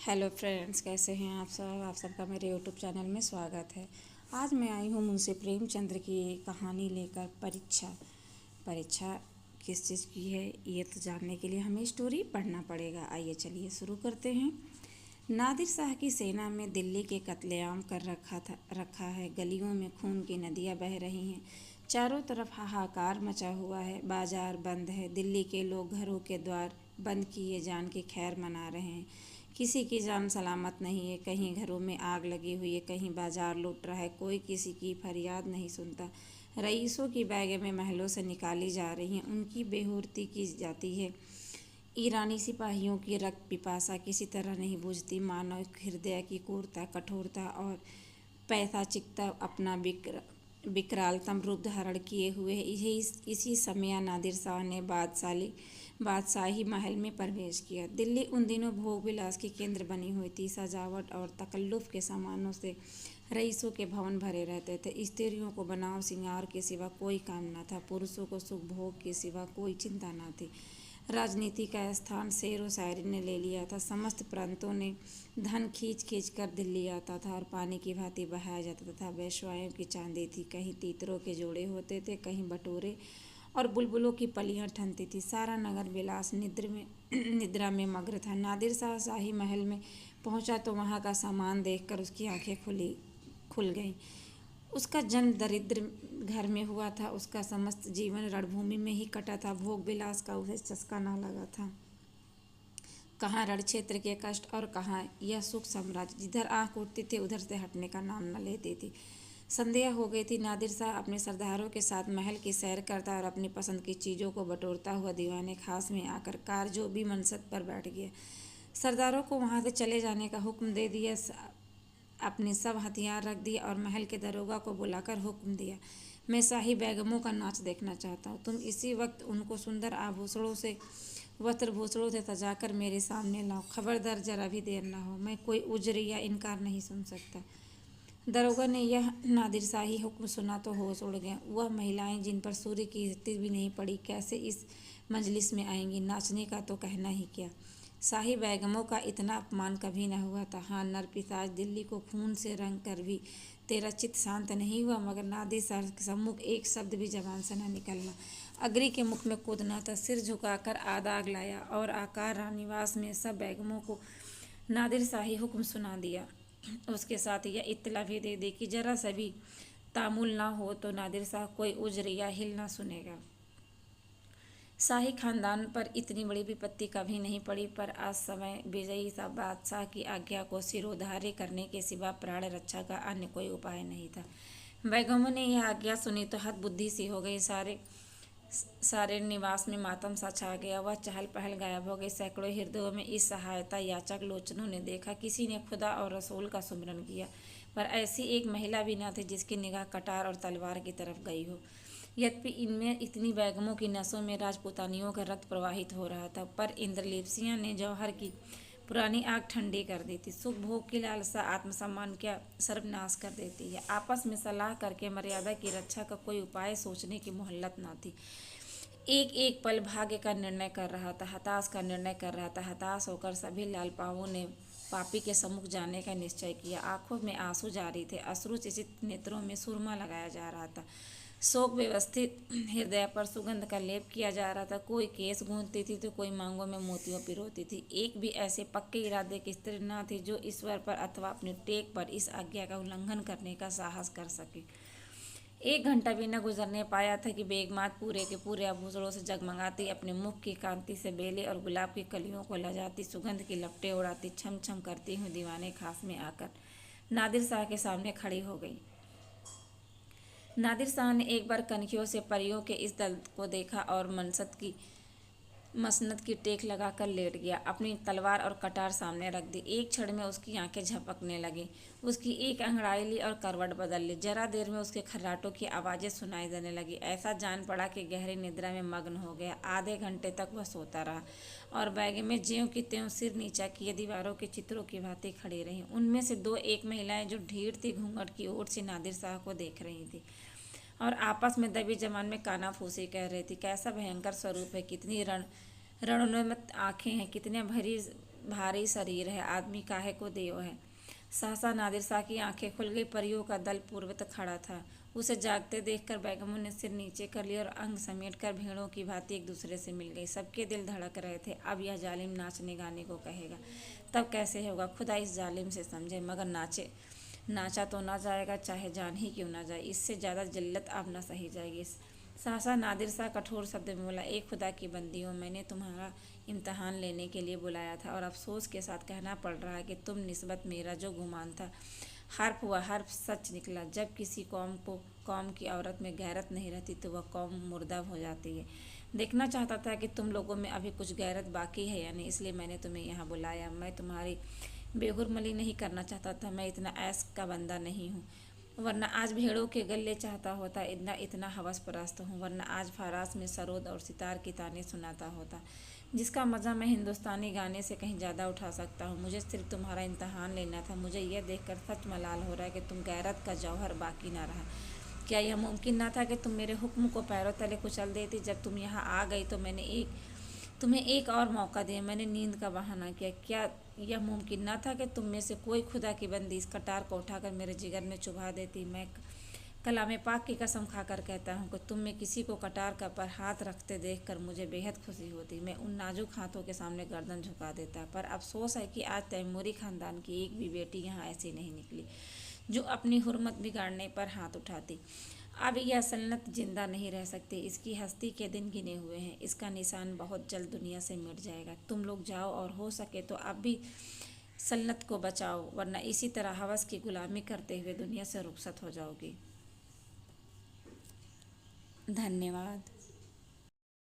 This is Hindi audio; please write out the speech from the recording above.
हेलो फ्रेंड्स, कैसे हैं आप सब। आप सबका मेरे यूट्यूब चैनल में स्वागत है। आज मैं आई हूँ मुंशी प्रेमचंद्र की कहानी लेकर। परीक्षा परीक्षा किस चीज़ की है ये तो जानने के लिए हमें स्टोरी पढ़ना पड़ेगा। आइए चलिए शुरू करते हैं। नादिर शाह की सेना में दिल्ली के कत्लेआम कर रखा है। गलियों में खून की नदियाँ बह रही हैं। चारों तरफ हाहाकार मचा हुआ है। बाजार बंद है। दिल्ली के लोग घरों के द्वार बंद किए जान के खैर मना रहे हैं। किसी की जान सलामत नहीं है। कहीं घरों में आग लगी हुई है, कहीं बाजार लूट रहा है। कोई किसी की फरियाद नहीं सुनता। रईसों की बैगमें महलों से निकाली जा रही हैं, उनकी बेहुरती की जाती है। ईरानी सिपाहियों की रक्त पिपासा किसी तरह नहीं बुझती। मानव हृदय की क्रूरता, कठोरता और पैशाचिकता अपना विकरालतम रूप धारण किए हुए है। इसी समय नादिर शाह ने बादशाही महल में प्रवेश किया। दिल्ली उन दिनों भोग विलास की केंद्र बनी हुई थी। सजावट और तकल्लुफ़ के सामानों से रईसों के भवन भरे रहते थे। स्त्रियों को बनाव सिंगार के सिवा कोई काम न था। पुरुषों को सुख भोग के सिवा कोई चिंता न थी। राजनीति का स्थान शेर व शायरी ने ले लिया था। समस्त प्रांतों ने धन खींच खींच कर दिल्ली आता था और पानी की भांति बहाया जाता था। वेश्याओं की चांदी थी, कहीं तीतरों के जोड़े होते थे, कहीं बटोरे और बुलबुलों की पलियां ठनती थी। सारा नगर विलास निद्रा में मग्न था। नादिर शाह शाही महल में पहुंचा तो वहां का सामान देखकर उसकी आंखें खुल गईं। उसका जन्म दरिद्र घर में हुआ था। उसका समस्त जीवन रणभूमि में ही कटा था। भोग विलास का उसे चस्का ना लगा था। कहाँ रण क्षेत्र के कष्ट और कहाँ यह सुख साम्राज्य। जिधर आँख उठती थी उधर से हटने का नाम न लेती थी। संध्या हो गई थी। नादिर शाह अपने सरदारों के साथ महल की सैर करता और अपनी पसंद की चीज़ों को बटोरता हुआ दीवाने खास में आकर कार जो भी मनसद पर बैठ गया। सरदारों को वहाँ से चले जाने का हुक्म दे दिया। अपने सब हथियार रख दिए और महल के दरोगा को बुलाकर हुक्म दिया, मैं शाही बेगमों का नाच देखना चाहता हूँ। तुम इसी वक्त उनको सुंदर आभूषणों से वस्त्रभूषणों से सजाकर मेरे सामने लाओ। खबरदार जरा भी देर ना हो। मैं कोई उजर या इनकार नहीं सुन सकता। दरोगा ने यह नादिर शाही हुक्म सुना तो होश उड़ गया। वह महिलाएं जिन पर सूर्य की स्थिति भी नहीं पड़ी कैसे इस मजलिस में आएंगी। नाचने का तो कहना ही क्या। शाही बैगमों का इतना अपमान कभी न हुआ था। हाँ, नरपिशाच दिल्ली को खून से रंग कर भी तेरा चित्त शांत नहीं हुआ। मगर नादिर शाह के सम्मुख एक शब्द भी जबान से न निकलना। अग्नि के मुख में कूदना था। सिर झुकाकर आदाग लाया और आकार रानिवास में सब बैगमों को नादिर शाही हुक्म सुना दिया। उसके साथ यह इत्तला भी दे दी कि जरा सा भी तामुल ना हो तो नादिर शाह कोई उज्र या हिल ना सुनेगा। शाही खानदान पर इतनी बड़ी विपत्ति कभी नहीं पड़ी, पर आज समय विजयी सा बादशाह की आज्ञा को सिरोधार्य करने के सिवा प्राण रक्षा का अन्य कोई उपाय नहीं था। बैगमों ने यह आज्ञा सुनी तो हद बुद्धि सी हो गई। सारे निवास में मातम सा छा गया। वह चहल पहल गायब हो गई। सैकड़ों हृदयों में इस सहायता याचक लोचनों ने देखा। किसी ने खुदा और रसूल का सुमिरन किया, पर ऐसी एक महिला भी न थी जिसकी निगाह कटार और तलवार की तरफ गई हो। यद्यपि इनमें इतनी बैगमों की नसों में राजपुतानियों का रक्त प्रवाहित हो रहा था, पर इंद्रलिप्सियाँ ने जौहर की पुरानी आग ठंडी कर दी थी। सुख भोग की लालसा आत्मसम्मान क्या सर्वनाश कर देती है। आपस में सलाह करके मर्यादा की रक्षा का कोई उपाय सोचने की मोहलत न थी। एक एक पल भाग्य का निर्णय कर रहा था, हताश का निर्णय कर रहा था। हताश होकर सभी लालपावों ने पापी के सम्मुख जाने का निश्चय किया। आंखों में आंसू जारी थे। अश्रु चिसित नेत्रों में सुरमा लगाया जा रहा था। शोक व्यवस्थित हृदय पर सुगंध का लेप किया जा रहा था। कोई केस गूंथती थी तो कोई मांगों में मोतियों पिरोती थी। एक भी ऐसे पक्के इरादे की स्त्री न थी जो ईश्वर पर अथवा अपने टेक पर इस आज्ञा का उल्लंघन करने का साहस कर सके। एक घंटा भी न गुजरने पाया था कि बेगमात पूरे के पूरे आभूषणों से जगमगाती, अपने मुख की कांति से बेले और गुलाब की कलियों को लजाती, सुगंध की लपटें उड़ाती, छम छम करती हुई दीवाने खास में आकर नादिर शाह के सामने खड़ी हो गई। नादिर शाह ने एक बार कनखियों से परियों के इस दल को देखा और मसनद की टेक लगाकर लेट गया। अपनी तलवार और कटार सामने रख दी। एक क्षण में उसकी आंखें झपकने लगीं। उसकी एक अंगड़ाई ली और करवट बदल ली। जरा देर में उसके खर्राटों की आवाज़ें सुनाई देने लगी। ऐसा जान पड़ा कि गहरी निद्रा में मग्न हो गया। आधे घंटे तक वह सोता रहा और बैग में ज्यों की त्यों सिर नीचा किए दीवारों के चित्रों की भांति खड़ी रहीं। उनमें से दो एक महिलाएं जो ढीठ थी घूंघट की ओर से नादिर शाह को देख रही थी और आपस में दबी जबान में कानाफूसी कह रही थी, कैसा भयंकर स्वरूप है, कितनी रणोन्मत्त आंखें हैं, कितने भारी शरीर है, आदमी काहे को देव है। सहसा नादिर शाह की आंखें खुल गई। परियों का दल पूर्वत खड़ा था। उसे जागते देखकर बैगमों ने सिर नीचे कर लिया और अंग समेटकर भेड़ों की भांति एक दूसरे से मिल गई। सबके दिल धड़क रहे थे। अब यह जालिम नाचने गाने को कहेगा, तब कैसे होगा? खुदा इस जालिम से समझे। मगर नाचा तो ना जाएगा, चाहे जान ही क्यों ना जाए। इससे ज़्यादा जिल्लत अब न सही जाएगी। सहसा नादिर शाह कठोर शब्द में बोला, एक खुदा की बंदी हो, मैंने तुम्हारा इम्तहान लेने के लिए बुलाया था और अफसोस के साथ कहना पड़ रहा है कि तुम निस्बत मेरा जो गुमान था, हर्फ व हर्फ सच निकला। जब किसी कौम की औरत में गैरत नहीं रहती तो वह कौम मुर्दा हो जाती है। देखना चाहता था कि तुम लोगों में अभी कुछ गैरत बाकी है या नहीं, इसलिए मैंने तुम्हें यहाँ बुलाया। मैं तुम्हारी बेगुरमली नहीं करना चाहता था। मैं इतना ऐश का बंदा नहीं हूँ, वरना आज भेड़ों के गले चाहता होता। इतना इतना हवस परस्त हूँ, वरना आज फारास में सरोद और सितार की ताने सुनाता होता, जिसका मज़ा मैं हिंदुस्तानी गाने से कहीं ज़्यादा उठा सकता हूँ। मुझे सिर्फ तुम्हारा इम्तहान लेना था। मुझे यह देखकर सच मलाल हो रहा है कि तुम गैरत का जौहर बाकी ना रहा। क्या यह मुमकिन ना था कि तुम मेरे हुक्म को पैरों तले कुचल देती? जब तुम यहाँ आ गई तो मैंने तुम्हें एक और मौका दिया। मैंने नींद का बहाना किया। क्या यह मुमकिन ना था कि तुम में से कोई खुदा की बंदी इस कटार को उठाकर मेरे जिगर में चुभा देती? मैं कलाम पाक की कसम खाकर कहता हूँ कि तुम में किसी को कटार का पर हाथ रखते देखकर मुझे बेहद खुशी होती। मैं उन नाजुक हाथों के सामने गर्दन झुका देता। पर अफसोस है कि आज तैमूरी खानदान की एक भी बेटी यहाँ ऐसी नहीं निकली जो अपनी हुर्मत बिगाड़ने पर हाथ उठाती। अब यह सल्तनत जिंदा नहीं रह सकती। इसकी हस्ती के दिन गिने हुए हैं। इसका निशान बहुत जल्द दुनिया से मिट जाएगा। तुम लोग जाओ और हो सके तो अब भी सल्तनत को बचाओ, वरना इसी तरह हवस की गुलामी करते हुए दुनिया से रुखसत हो जाओगी। धन्यवाद।